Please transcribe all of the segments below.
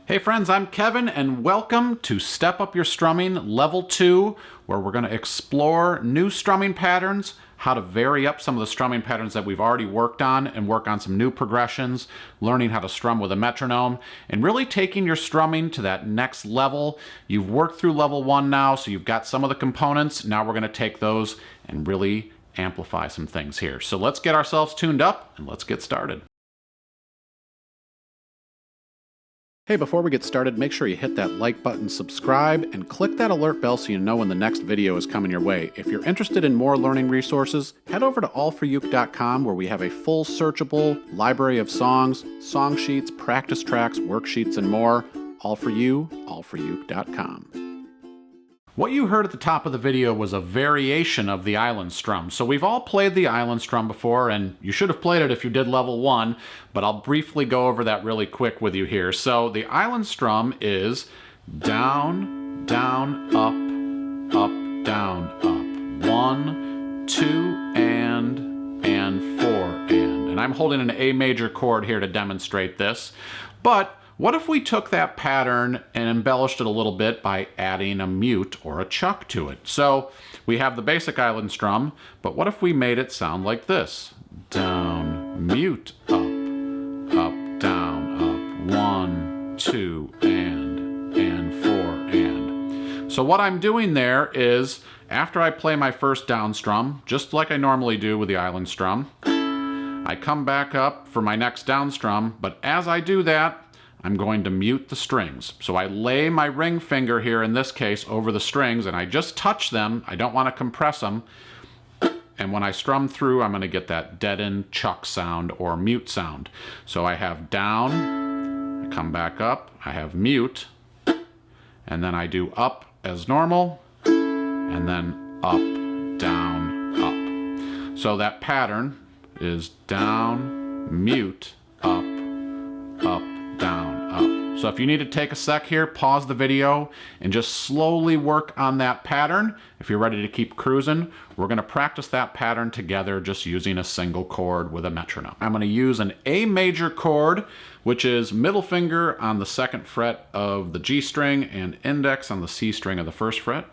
Hey friends, I'm Kevin and welcome to Step Up Your Strumming Level 2, where we're going to explore new strumming patterns, how to vary up some of the strumming patterns that we've already worked on and work on some new progressions, learning how to strum with a metronome, and really taking your strumming to that next level. You've worked through level 1 now, so you've got some of the components. Now we're going to take those and really amplify some things here. So let's get ourselves tuned up and let's get started. Hey, before we get started, make sure you hit that like button, subscribe, and click that alert bell so you know when the next video is coming your way. If you're interested in more learning resources, head over to AllForUke.com where we have a full searchable library of songs, song sheets, practice tracks, worksheets, and more. All for you, AllForUke.com. What you heard at the top of the video was a variation of the island strum. So we've all played the island strum before, and you should have played it if you did level 1, but I'll briefly go over that really quick with you here. So the island strum is down, down, up, up, down, up. 1, 2, and 4, and. And I'm holding an A major chord here to demonstrate this. But what if we took that pattern and embellished it a little bit by adding a mute or a chuck to it? So we have the basic island strum, but what if we made it sound like this? Down, mute, up, down, up, 1, 2, and 4, and. So what I'm doing there is, after I play my first down strum, just like I normally do with the island strum, I come back up for my next down strum, but as I do that, I'm going to mute the strings. So I lay my ring finger here, in this case, over the strings, and I just touch them. I don't want to compress them. And when I strum through, I'm going to get that deadened chuck sound or mute sound. So I have down, I come back up, I have mute, and then I do up as normal, and then up, down, up. So that pattern is down, mute, up, down, up. So if you need to take a sec here, pause the video and just slowly work on that pattern. If you're ready to keep cruising, we're going to practice that pattern together just using a single chord with a metronome. I'm going to use an A major chord, which is middle finger on the 2nd fret of the G string and index on the C string of the 1st fret.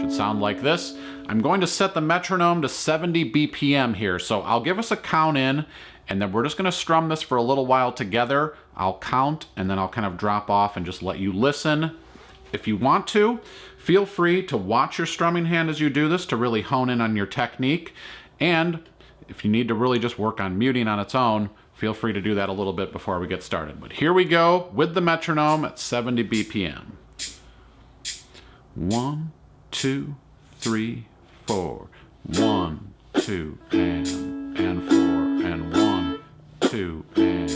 Should sound like this. I'm going to set the metronome to 70 BPM here, so I'll give us a count in, and then we're just going to strum this for a little while together. I'll count, and then I'll kind of drop off and just let you listen. If you want to, feel free to watch your strumming hand as you do this to really hone in on your technique. And if you need to really just work on muting on its own, feel free to do that a little bit before we get started. But here we go with the metronome at 70 BPM. 1, 2, 3, 4. 1, 2, and 4, and 1, 2, and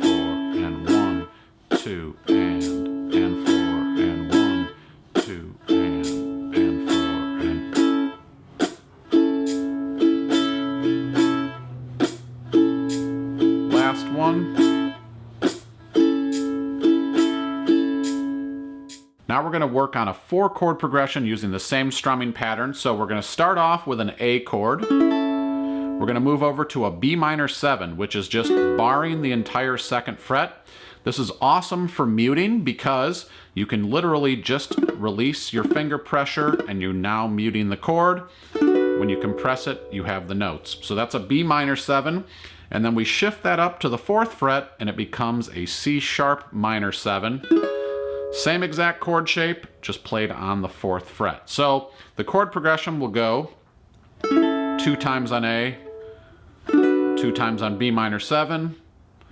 4, and 1, 2, and 4, and 1, 2, and 4, and. Last one. Now we're going to work on a 4-chord progression using the same strumming pattern. So we're going to start off with an A chord. We're going to move over to a B minor 7, which is just barring the entire 2nd fret. This is awesome for muting because you can literally just release your finger pressure and you're now muting the chord. When you compress it, you have the notes. So that's a B minor 7. And then we shift that up to the 4th fret and it becomes a C sharp minor 7. Same exact chord shape, just played on the 4th fret. So the chord progression will go 2 times on A, 2 times on B minor 7,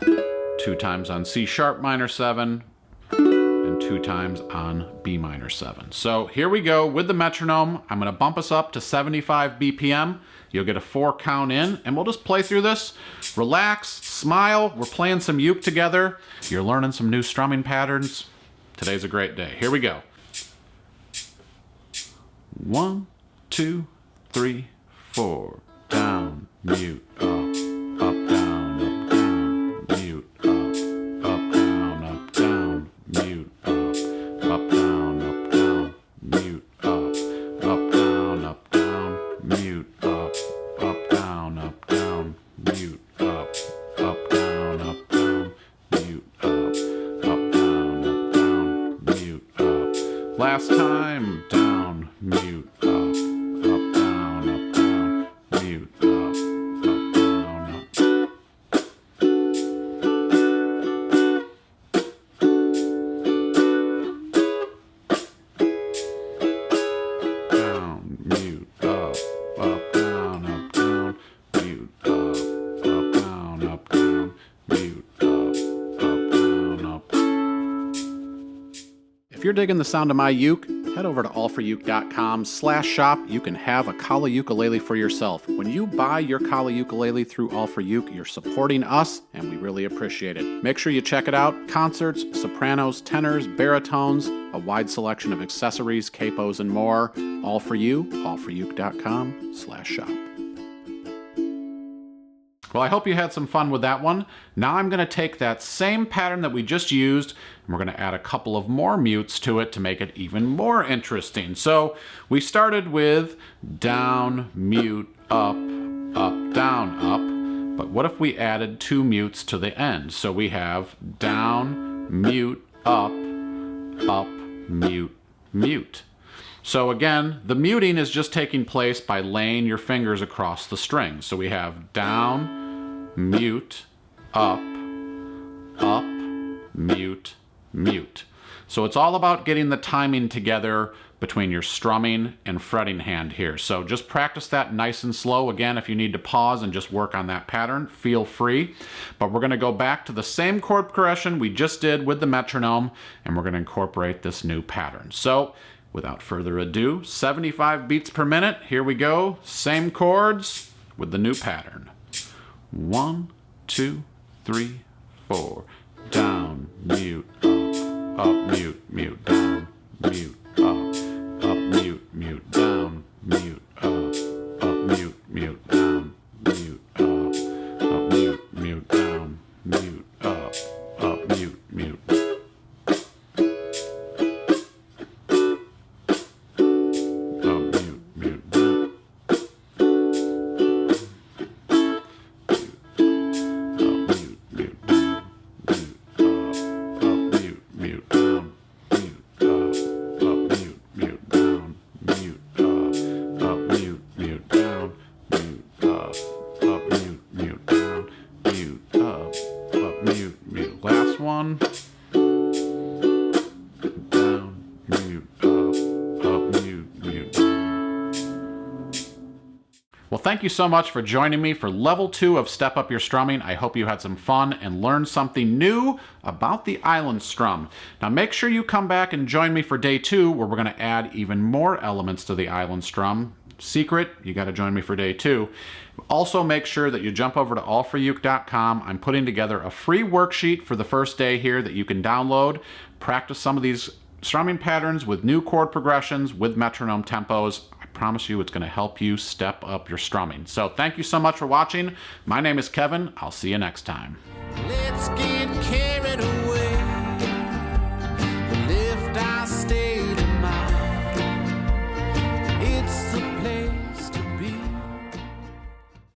2 times on C sharp minor 7, and 2 times on B minor 7. So here we go with the metronome. I'm going to bump us up to 75 BPM. You'll get a 4 count in, and we'll just play through this. Relax, smile. We're playing some uke together. You're learning some new strumming patterns. Today's a great day. Here we go. 1, 2, 3, 4. Down, mute, up, down, mute, up, down, mute, up, down, mute, up, down, mute, up, down, mute, up, down, mute, up, down, Last time. Down, mute, up, down, mute, up, down, up. Down, mute, up, down, mute, up, down, mute, up, down, up. If you're digging the sound of my uke, head over to AllForUke.com/shop. You can have a Kali ukulele for yourself. When you buy your Kali ukulele through AllForUke, you're supporting us, and we really appreciate it. Make sure you check it out. Concerts, sopranos, tenors, baritones, a wide selection of accessories, capos, and more. All for you, AllForUke.com/shop. Well, I hope you had some fun with that one. Now I'm going to take that same pattern that we just used, and we're going to add a couple of more mutes to it to make it even more interesting. So we started with down, mute, up, down, up. But what if we added 2 mutes to the end? So we have down, mute, up, mute, mute. So again, the muting is just taking place by laying your fingers across the string. So we have down, mute, up, mute, mute. So it's all about getting the timing together between your strumming and fretting hand here. So just practice that nice and slow. Again, if you need to pause and just work on that pattern, feel free. But we're going to go back to the same chord progression we just did with the metronome, and we're going to incorporate this new pattern. So without further ado, 75 beats per minute. Here we go. Same chords with the new pattern. 1, 2, 3, 4. Down, mute, up, mute, mute, down, mute, up, mute, mute, down, mute, up, mute, mute, down, mute, up, mute, mute, down, mute, up, mute, mute. One. Down, mute, up, mute, mute. Well, thank you so much for joining me for level 2 of Step Up Your Strumming. I hope you had some fun and learned something new about the island strum. Now make sure you come back and join me for day 2, where we're going to add even more elements to the island strum. Secret, you got to join me for day 2. Also, make sure that you jump over to AllForUke.com. I'm putting together a free worksheet for the first day here that you can download. Practice some of these strumming patterns with new chord progressions, with metronome tempos. I promise you it's going to help you step up your strumming. So thank you so much for watching. My name is Kevin. I'll see you next time. Let's get